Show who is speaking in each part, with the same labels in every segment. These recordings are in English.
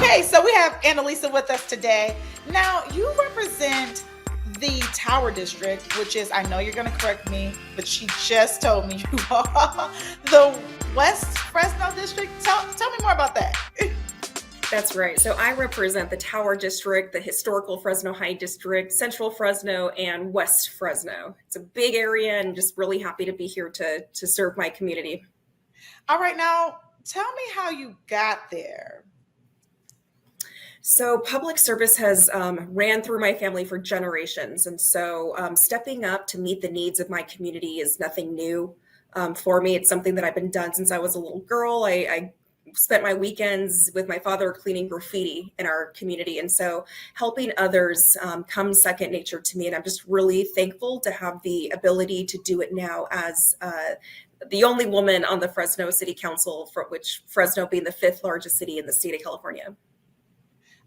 Speaker 1: Okay, so we have Annalisa with us today. Now, you represent the Tower District, which is, I know you're going to correct me, but she just told me you are the West Fresno District. Tell me more about that.
Speaker 2: That's right. So I represent the Tower District, the historical Fresno High District, Central Fresno, and West Fresno. It's a big area and just really happy to be here to serve my community.
Speaker 1: All right, now tell me how you got there.
Speaker 2: So public service has ran through my family for generations. And so stepping up to meet the needs of my community is nothing new for me. It's something that I've been done since I was a little girl. I spent my weekends with my father cleaning graffiti in our community. And so helping others comes second nature to me. And I'm just really thankful to have the ability to do it now as the only woman on the Fresno City Council, for which Fresno being the fifth largest city in the state of California.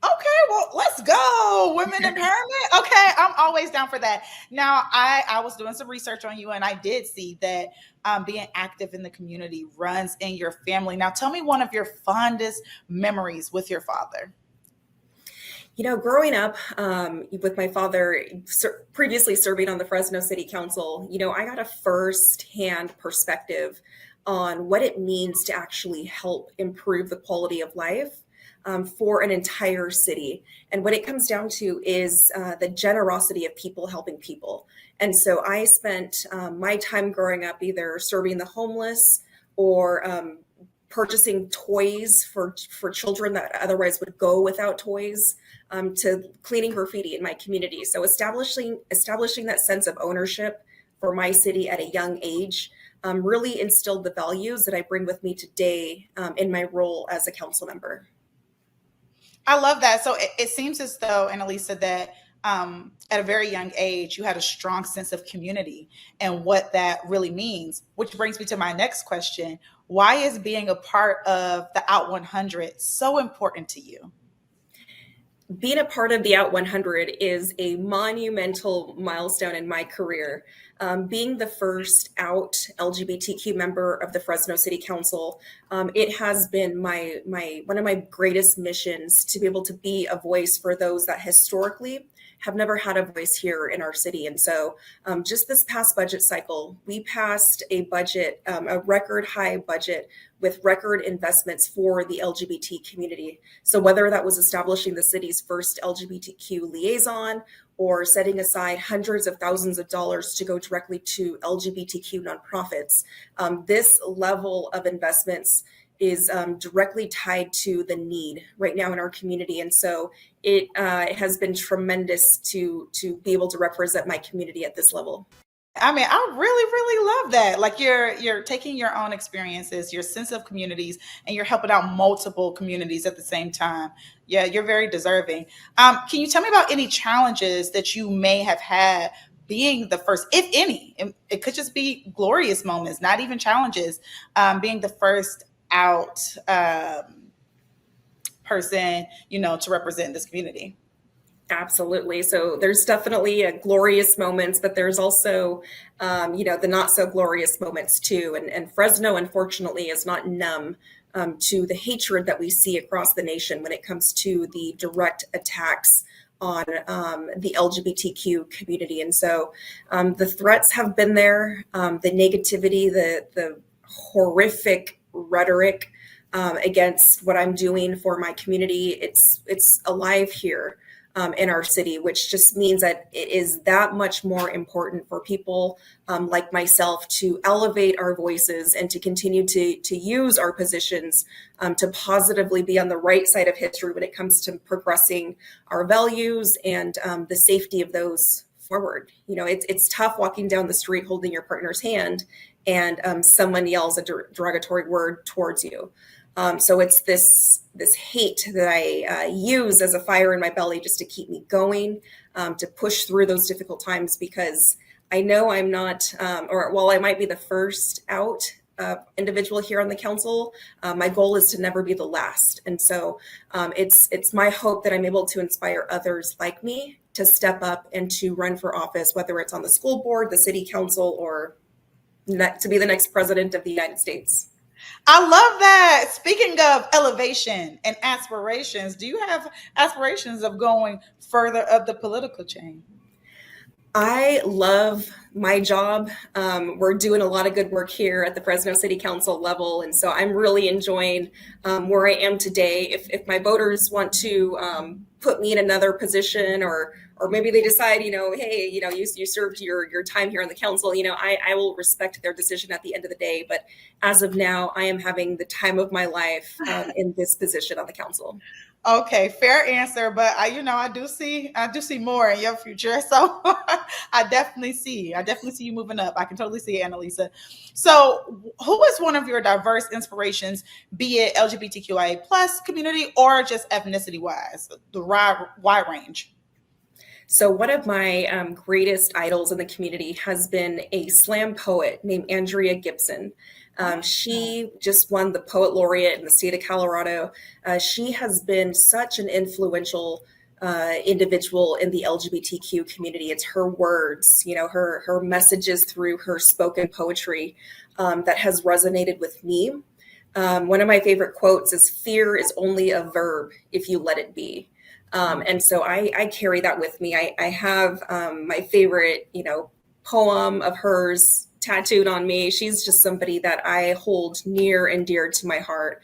Speaker 1: Okay, well, let's go. Women empowerment. Okay, I'm always down for that. Now, I was doing some research on you, and I did see that being active in the community runs in your family. Now, tell me one of your fondest memories with your father.
Speaker 2: Growing up with my father, previously serving on the Fresno City Council, I got a first-hand perspective on what it means to actually help improve the quality of life for an entire city. And what it comes down to is the generosity of people helping people. And so I spent my time growing up either serving the homeless or purchasing toys for children that otherwise would go without toys, to cleaning graffiti in my community. So establishing that sense of ownership for my city at a young age really instilled the values that I bring with me today in my role as a council member.
Speaker 1: I love that. So it seems as though, Annalisa, that at a very young age, you had a strong sense of community and what that really means, which brings me to my next question. Why is being a part of the Out 100 so important to you?
Speaker 2: Being a part of the Out 100 is a monumental milestone in my career. Being the first out LGBTQ member of the Fresno City Council, it has been my one of my greatest missions to be able to be a voice for those that historically have never had a voice here in our city. And so just this past budget cycle, we passed a budget, a record high budget with record investments for the LGBT community. So whether that was establishing the city's first LGBTQ liaison or setting aside hundreds of thousands of dollars to go directly to LGBTQ nonprofits, this level of investments is directly tied to the need right now in our community. And so it has been tremendous to be able to represent my community at this level.
Speaker 1: I mean, I really love that. Like you're taking your own experiences, your sense of communities, and you're helping out multiple communities at the same time. Yeah, you're very deserving. Can you tell me about any challenges that you may have had being the first, if any? It could just be glorious moments, not even challenges. Being the first out person, to represent this community.
Speaker 2: Absolutely. So there's definitely a glorious moments, but there's also, the not so glorious moments too. And Fresno, unfortunately, is not numb to the hatred that we see across the nation when it comes to the direct attacks on the LGBTQ community. And so the threats have been there, the negativity, the horrific rhetoric against what I'm doing for my community. It's alive here in our city, which just means that it is that much more important for people like myself to elevate our voices and to continue to use our positions to positively be on the right side of history when it comes to progressing our values and the safety of those forward. It's tough walking down the street holding your partner's hand and someone yells a derogatory word towards you. So it's this hate that I use as a fire in my belly just to keep me going, to push through those difficult times, because I know I'm not, or while I might be the first out individual here on the council, my goal is to never be the last. And so it's my hope that I'm able to inspire others like me to step up and to run for office, whether it's on the school board, the city council, or to be the next president of the United States.
Speaker 1: I love that. Speaking of elevation and aspirations, do you have aspirations of going further up the political chain?
Speaker 2: I love my job. We're doing a lot of good work here at the Fresno City Council level, and so I'm really enjoying where I am today. If my voters want to put me in another position, or maybe they decide, hey, you served your time here on the council, I will respect their decision at the end of the day. But as of now, I am having the time of my life in this position on the council.
Speaker 1: Okay, fair answer, but I do see more in your future. So I definitely see you moving up. I can totally see it, Annalisa. So, who is one of your diverse inspirations, be it LGBTQIA plus community or just ethnicity wise, the wide range?
Speaker 2: So, one of my greatest idols in the community has been a slam poet named Andrea Gibson. She just won the Poet Laureate in the state of Colorado. She has been such an influential individual in the LGBTQ community. It's her words, her messages through her spoken poetry that has resonated with me. One of my favorite quotes is, "Fear is only a verb if you let it be." And so I carry that with me. I have my favorite, poem of hers tattooed on me. She's just somebody that I hold near and dear to my heart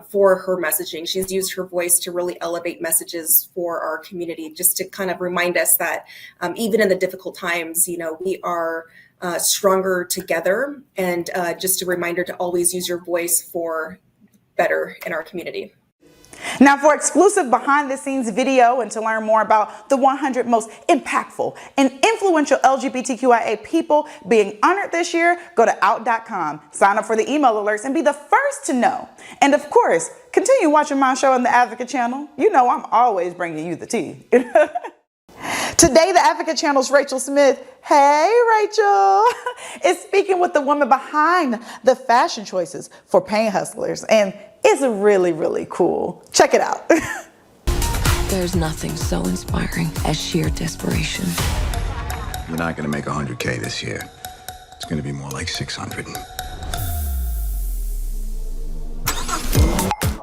Speaker 2: for her messaging. She's used her voice to really elevate messages for our community, just to kind of remind us that even in the difficult times, we are stronger together. And just a reminder to always use your voice for better in our community.
Speaker 1: Now, for exclusive behind the scenes video and to learn more about the 100 most impactful and influential LGBTQIA people being honored this year, go to out.com, sign up for the email alerts, and be the first to know. And of course, continue watching my show on the Advocate channel. You know I'm always bringing you the tea. Today, the Advocate Channel's Rachel Smith, hey Rachel, is speaking with the woman behind the fashion choices for pain hustlers. And it's really, really cool. Check it out.
Speaker 3: There's nothing so inspiring as sheer desperation.
Speaker 4: We're not gonna make 100K this year. It's gonna be more like 600.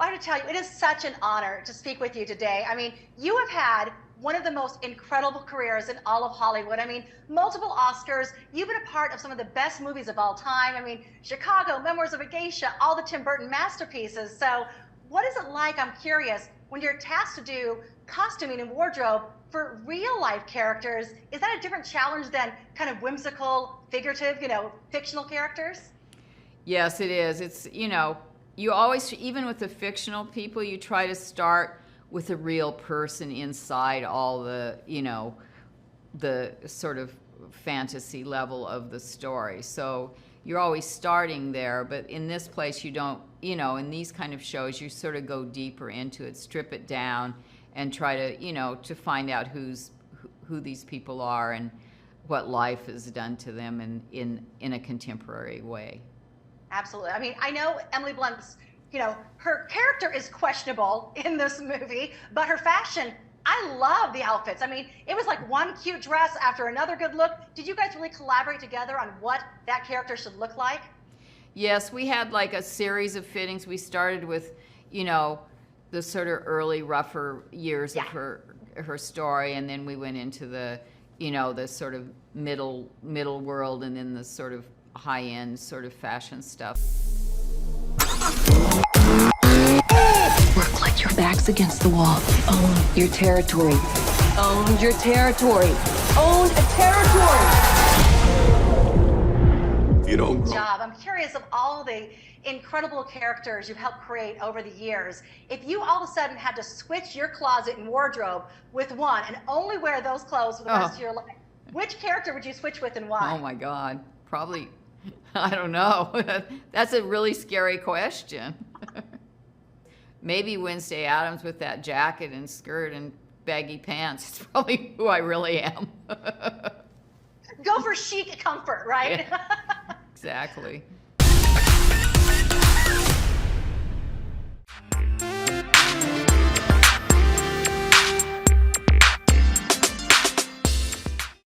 Speaker 5: I have to tell you, it is such an honor to speak with you today. I mean, you have had one of the most incredible careers in all of Hollywood. I mean, multiple Oscars. You've been a part of some of the best movies of all time. I mean, Chicago, Memoirs of a Geisha, all the Tim Burton masterpieces. So what is it like, I'm curious, when you're tasked to do costuming and wardrobe for real life characters? Is that a different challenge than kind of whimsical, figurative, fictional characters?
Speaker 6: Yes, it is. It's, you always, even with the fictional people, you try to start with a real person inside all the, the sort of fantasy level of the story. So you're always starting there, but in this place you don't, in these kind of shows, you sort of go deeper into it, strip it down, and try to, to find out who these people are and what life has done to them in a contemporary way.
Speaker 5: Absolutely. I mean, I know Emily Blunt's, her character is questionable in this movie, but her fashion, I love the outfits. I mean, it was like one cute dress after another good look. Did you guys really collaborate together on what that character should look like?
Speaker 6: Yes, we had like a series of fittings. We started with, the sort of early, rougher years of her story, and then we went into the, the sort of middle world, and then the sort of high-end sort of fashion stuff.
Speaker 3: Work like your back's against the wall. Own your territory. Own your territory. Own a territory.
Speaker 4: You don't grow.
Speaker 5: Job. I'm curious, of all the incredible characters you've helped create over the years, if you all of a sudden had to switch your closet and wardrobe with one and only wear those clothes for the rest of your life, which character would you switch with and why?
Speaker 6: Oh my God, probably, I don't know. That's a really scary question. Maybe Wednesday Addams with that jacket and skirt and baggy pants. It's probably who I really am.
Speaker 5: Go for chic comfort, right?
Speaker 6: Yeah, exactly.